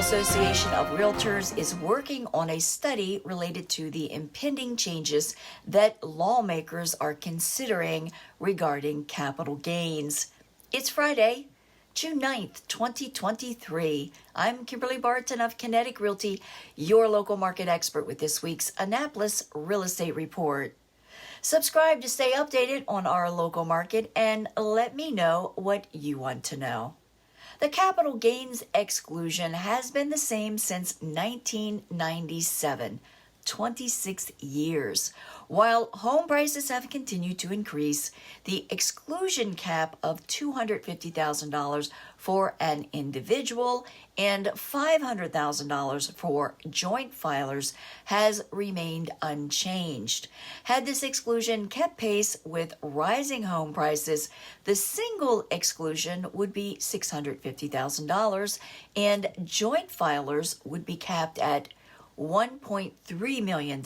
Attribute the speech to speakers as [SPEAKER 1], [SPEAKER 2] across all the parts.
[SPEAKER 1] Association of REALTORS is working on a study related to the impending changes that lawmakers are considering regarding capital gains. It's Friday, June 9th, 2023. I'm Kimberly Barton of Kinetic Realty, your local market expert with this week's Annapolis Real Estate Report. Subscribe to stay updated on our local market and let me know what you want to know. The capital gains exclusion has been the same since 1997, 26 years. While home prices have continued to increase, the exclusion cap of $250,000 for an individual and $500,000 for joint filers has remained unchanged. Had this exclusion kept pace with rising home prices, the single exclusion would be $650,000 and joint filers would be capped at $1.3 million.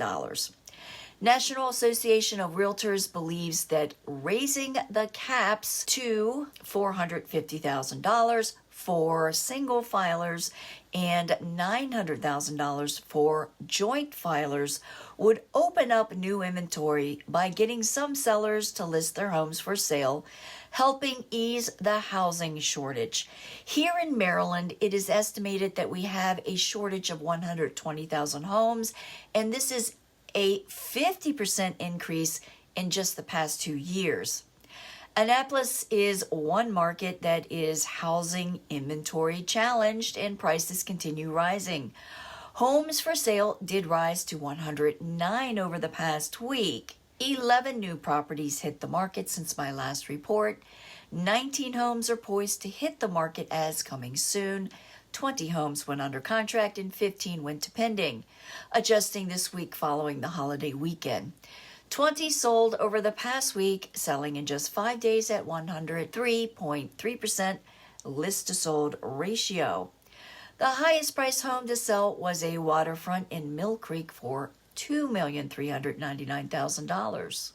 [SPEAKER 1] National Association of REALTORS believes that raising the caps to $450,000 for single filers and $900,000 for joint filers would open up new inventory by getting some sellers to list their homes for sale, helping ease the housing shortage. Here in Maryland, it is estimated that we have a shortage of 120,000 homes, and this is a 50% increase in just the past 2 years. Annapolis is one market that is housing inventory challenged and prices continue rising. Homes for sale did rise to 109 over the past week. 11 new properties hit the market since my last report. 19 homes are poised to hit the market as coming soon. 20 homes went under contract and 15 went to pending, adjusting this week following the holiday weekend. 20 sold over the past week, selling in just 5 days at 103.3% list to sold ratio. The highest priced home to sell was a waterfront in Mill Creek for $2,399,000.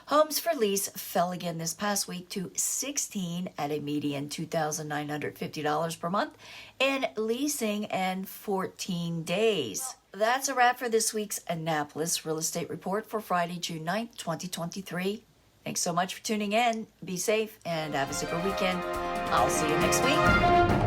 [SPEAKER 1] Homes for lease fell again this past week to 16 at a median $2,950 per month and leasing in 14 days. That's a wrap for this week's Annapolis Real Estate Report for Friday, June 9th, 2023. Thanks so much for tuning in. Be safe and have a super weekend. I'll see you next week.